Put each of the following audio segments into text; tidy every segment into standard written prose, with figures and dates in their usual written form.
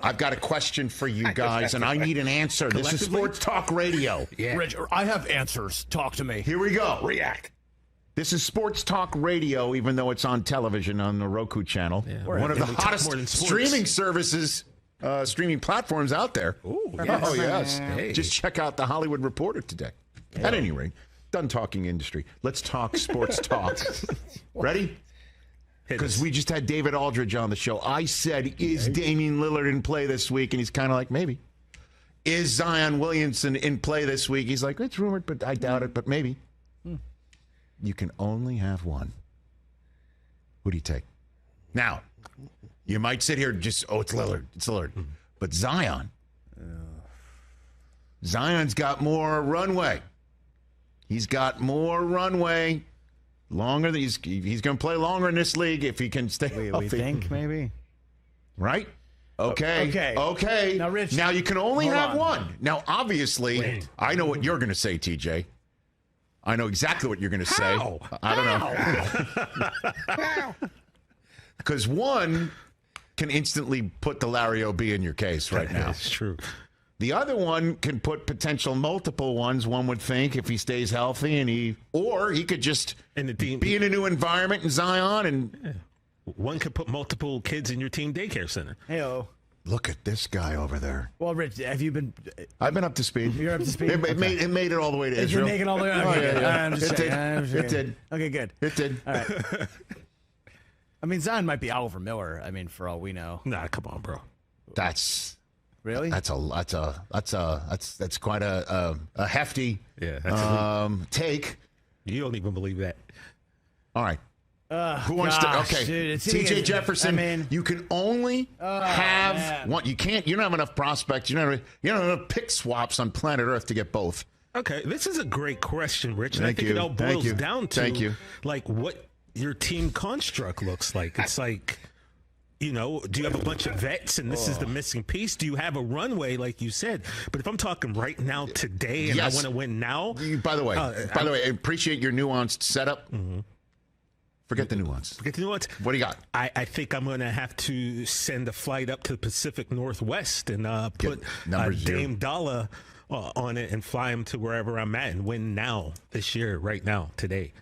I've got a question for you guys, and I need an answer. This is Sports Talk Radio. Yeah. Rich, I have answers. Talk to me. Here we go. React. This is Sports Talk Radio, even though it's on television on the Roku channel. Yeah. One of the hottest streaming services, streaming platforms out there. Ooh, yes. Oh, yes. Hey. Just check out The Hollywood Reporter today. At any rate, done talking industry. Let's talk sports talk. Ready? Because we just had David Aldridge on the show. I said, is Damian Lillard in play this week? And he's kind of like, maybe. Is Zion Williamson in play this week? He's like, it's rumored, but I doubt it, but maybe. You can only have one. Who do you take? Now, you might sit here and just, it's Lillard. It's Lillard. But Zion. Zion's got more runway. He's got more runway. Longer than he's going to play longer in this league if he can stay healthy. We think maybe. Right? Okay. Now, Rich, now you can only have on. one. Now, obviously, I know what you're going to say, TJ. I know exactly what you're going to say. I don't know. Because one can instantly put the Larry O.B. in your case right now. That's true. The other one can put potential multiple ones, one would think, if he stays healthy, or he could just be in a new environment in Zion. And one could put multiple kids in your team daycare center. Hey-o. Look at this guy over there. Well, Rich, have you been? I've been up to speed. You're up to speed? It made it all the way to Israel. You're making all the way. Oh, Okay, yeah. I'm just saying. It did. Okay, good. It did. All right. I mean, Zion might be out over Miller. I mean, for all we know. Nah, come on, bro. That's really that's quite a hefty take. You don't even believe that. All right. Who wants to? Okay, dude, TJ Jefferson. I mean, you can only have one. You can't. You don't have enough prospects. You don't have enough pick swaps on planet Earth to get both. Okay, this is a great question, Rich. And Thank I think you. it all boils Thank you. down to Thank you. like what your team construct looks like. It's like, you know, do you have a bunch of vets and this is the missing piece? Do you have a runway, like you said? But if I'm talking right now, today, and I want to win now. By the way, I appreciate your nuanced setup. Mm-hmm. Forget the nuance. Forget the nuance. What do you got? I think I'm going to have to send a flight up to the Pacific Northwest and put Dame Dollar on it and fly him to wherever I'm at and win now, this year, right now, today.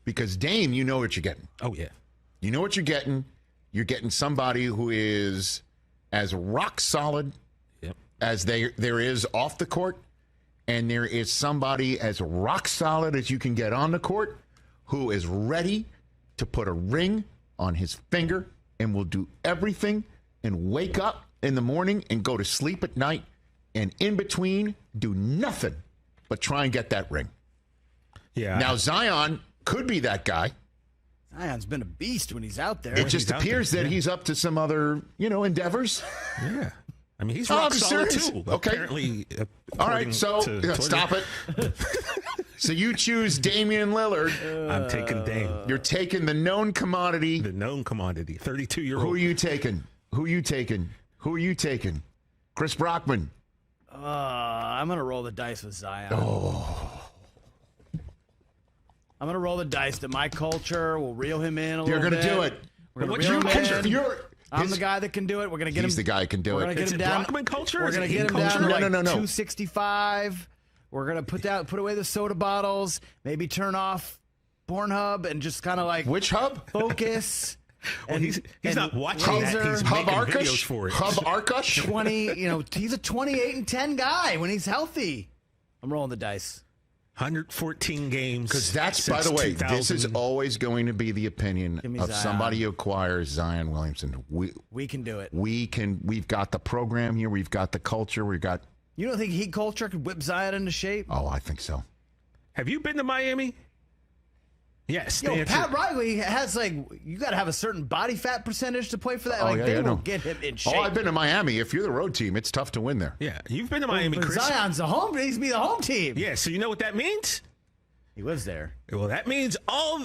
Because Dame, you know what you're getting. Oh, yeah. You know what you're getting. You're getting somebody who is as rock solid as there is off the court, and there is somebody as rock solid as you can get on the court who is ready to put a ring on his finger and will do everything and wake up in the morning and go to sleep at night and in between do nothing but try and get that ring. Yeah. Now, Zion could be that guy. Zion's been a beast when he's out there. It just appears that he's up to some other, endeavors. Yeah. I mean, he's rock solid too. Okay. Apparently, all right, so stop it. So you choose Damian Lillard. I'm taking Dame. You're taking the known commodity. The known commodity. 32-year-old. Who are you taking? Who are you taking? Chris Brockman. I'm going to roll the dice with Zion. Oh. I'm going to roll the dice that my culture will reel him in a little bit. You're going to do it. We're going to reel him in. I'm the guy that can do it. We're going to get him. He's the guy who can do it. We're going to get him down. Brockman culture? We're going to get him down to like No. 265. We're going to put away the soda bottles, maybe turn off Pornhub and just kind of like which hub? Focus. Well, he's not watching that. He's Hub making Arkush? videos for it. Hub Arkush? 20, he's a 28-10 guy when he's healthy. I'm rolling the dice. 114 games. Because that's, by the way, this is always going to be the opinion of Zion. somebody who acquires Zion Williamson. We can do it. We've got the program here. We've got the culture. We've got. You don't think Heat culture could whip Zion into shape? Oh, I think so. Have you been to Miami? Yes. Pat Riley has you got to have a certain body fat percentage to play for that. They will get him in shape. Oh, I've been to Miami. If you're the road team, it's tough to win there. Yeah, you've been to Miami, but Chris. Zion's the home. He needs to be the home team. Yeah, so you know what that means? He lives there. Well, that means all.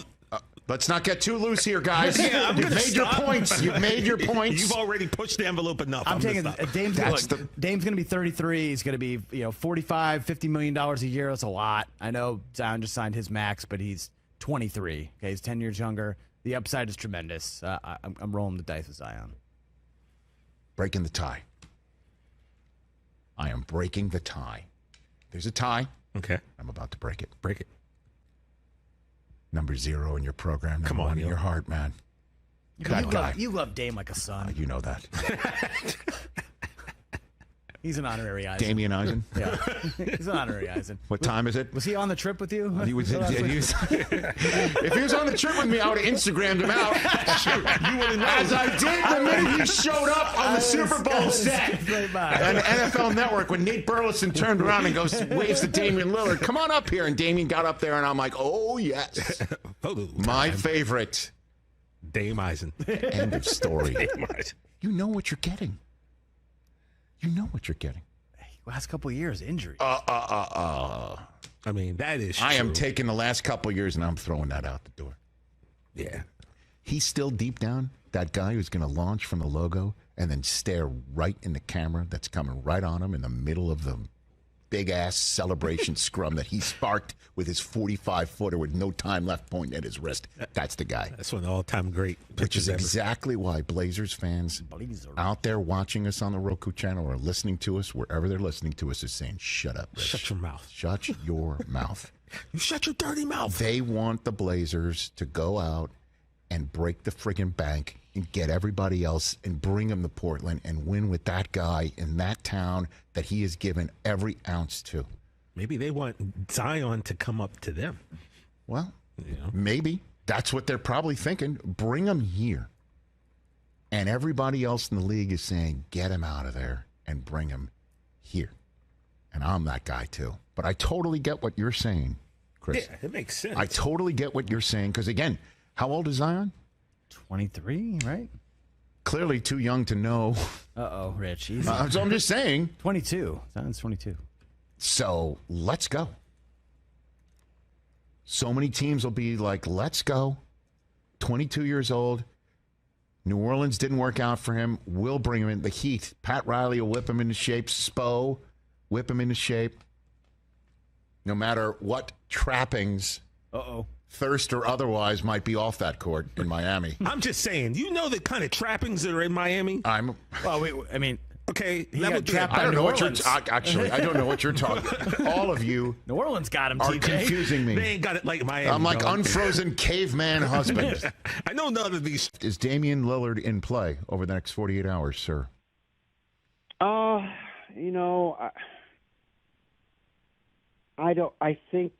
Let's not get too loose here, guys. Yeah, You've made your points. You've made your points. You've already pushed the envelope enough. I'm taking Dame's going to be 33. He's going to be $45, $50 million a year. That's a lot. I know Zion just signed his max, but he's 23. Okay, he's 10 years younger. The upside is tremendous. I'm rolling the dice with Zion. breaking the tie. I am breaking the tie. There's a tie. Okay. I'm about to break it. Break it. Number 0 in your program. Come on, in your heart, man. You love Dame like a son. You know that. He's an honorary Eisen. Damian Eisen? Yeah. He's an honorary Eisen. What time is it? Was he on the trip with you? He was, if he was on the trip with me, I would have Instagrammed him out. You would have, as I did the minute he showed up on the Super Bowl set. On NFL Network when Nate Burleson turned around and waves to Damian Lillard, come on up here. And Damian got up there, and I'm like, oh, yes. My favorite. Dame Eisen. End of story. Dame Eisen. You know what you're getting. You know what you're getting. Last couple of years, injury. I mean, that is true. I am taking the last couple of years, and I'm throwing that out the door. Yeah. He's still deep down that guy who's going to launch from the logo and then stare right in the camera that's coming right on him in the middle of the big-ass celebration scrum that he sparked with his 45-footer with no time left pointing at his wrist. That's the guy. That's one of the all-time great Which pitches is exactly why Blazers fans out there watching us on the Roku channel or listening to us, wherever they're listening to us, is saying, shut up, Rich. Shut your mouth. Shut your mouth. You shut your dirty mouth. They want the Blazers to go out and break the friggin' bank and get everybody else and bring them to Portland and win with that guy in that town that he has given every ounce to. Maybe they want Zion to come up to them. Well, maybe. That's what they're probably thinking. Bring him here. And everybody else in the league is saying, get him out of there and bring him here. And I'm that guy too. But I totally get what you're saying, Chris. Yeah, it makes sense. I totally get what you're saying. Because, again, how old is Zion? 23, right? Clearly too young to know. Uh-oh, Rich. Easy. So I'm just saying. 22. Zion's 22. So let's go. So many teams will be like, let's go. 22 years old. New Orleans didn't work out for him. We'll bring him in. The Heat. Pat Riley will whip him into shape. Spo, whip him into shape. No matter what trappings. Thirst or otherwise might be off that court in Miami. I'm just saying, you know the kind of trappings that are in Miami? Okay, he got trapped by I don't know New what Orleans. Actually, I don't know what you're talking. All of you New Orleans got him, are TJ. confusing me. They ain't got it like Miami. I'm like unfrozen caveman husband. I know none of these. Is Damian Lillard in play over the next 48 hours, sir? I don't. I think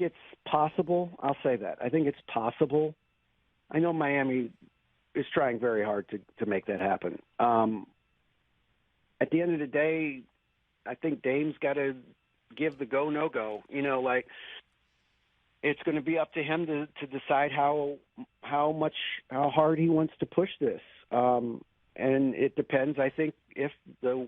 it's possible. I'll say that. I think it's possible. I know Miami is trying very hard to make that happen. At the end of the day, I think Dame's got to give the go no go. It's going to be up to him to decide how hard he wants to push this. And it depends. I think if the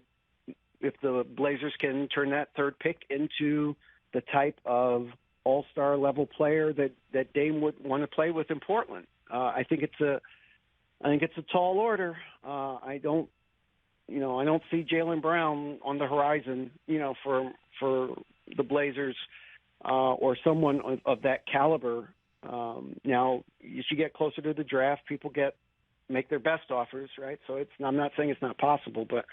Blazers can turn that third pick into the type of all-star level player that Dame would want to play with in Portland. I think it's a tall order. I don't see Jaylen Brown on the horizon, for the Blazers or someone of that caliber. Now, as you get closer to the draft, people make their best offers, right? So I'm not saying it's not possible, but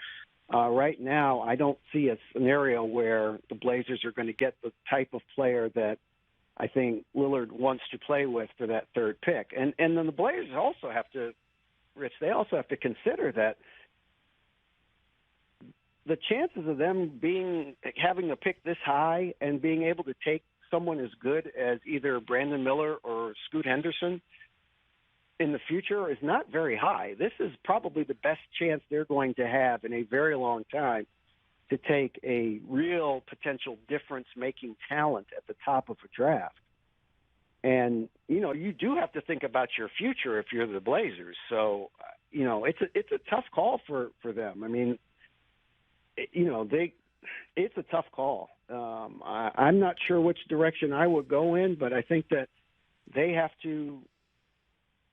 right now I don't see a scenario where the Blazers are going to get the type of player that I think Lillard wants to play with for that third pick. And then the Blazers also have to, Rich, they also have to consider that the chances of them having a pick this high and being able to take someone as good as either Brandon Miller or Scoot Henderson in the future is not very high. This is probably the best chance they're going to have in a very long time to take a real potential difference-making talent at the top of a draft. And, you do have to think about your future if you're the Blazers. So, it's a tough call for them. I mean, it's a tough call. I'm not sure which direction I would go in, but I think that they have to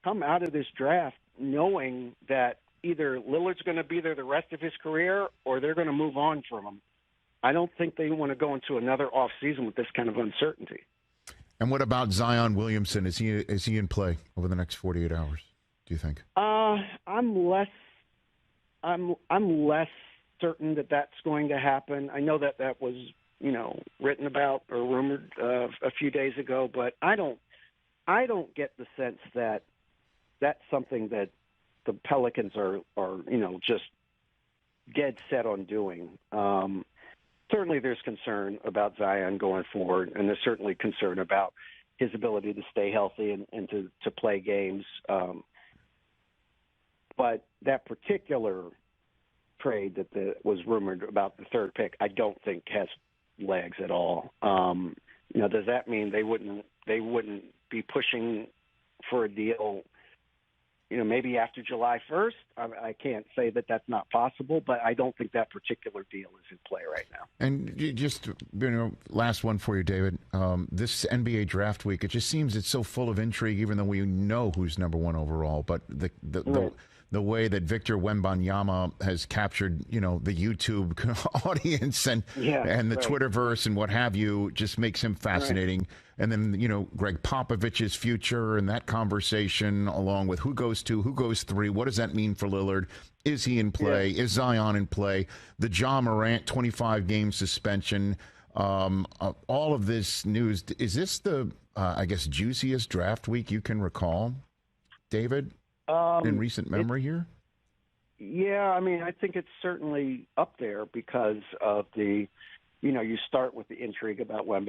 come out of this draft knowing that either Lillard's going to be there the rest of his career or they're going to move on from him. I don't think they want to go into another offseason with this kind of uncertainty. And what about Zion Williamson? Is he in play over the next 48 hours, do you think? I'm less I'm less certain that that's going to happen. I know that was written about or rumored a few days ago, but I don't get the sense that that's something that the Pelicans are just dead set on doing. Certainly there's concern about Zion going forward, and there's certainly concern about his ability to stay healthy and to play games. But that particular trade that was rumored about the third pick, I don't think has legs at all. Does that mean they wouldn't be pushing for a deal, maybe after July 1st? I can't say that that's not possible, but I don't think that particular deal is in play right now. And just last one for you, David. This NBA draft week, it just seems it's so full of intrigue, even though we know who's number one overall. But the way that Victor Wembanyama has captured, the YouTube audience and the right. Twitterverse and what have you, just makes him fascinating. Right. And then, Greg Popovich's future and that conversation, along with who goes 2, who goes 3, what does that mean for Lillard? Is he in play? Yeah. Is Zion in play? The Ja Morant 25-game suspension. All of this news. Is this the, juiciest draft week you can recall, David? In recent memory here? Yeah, I think it's certainly up there because of the, you start with the intrigue about Wemby.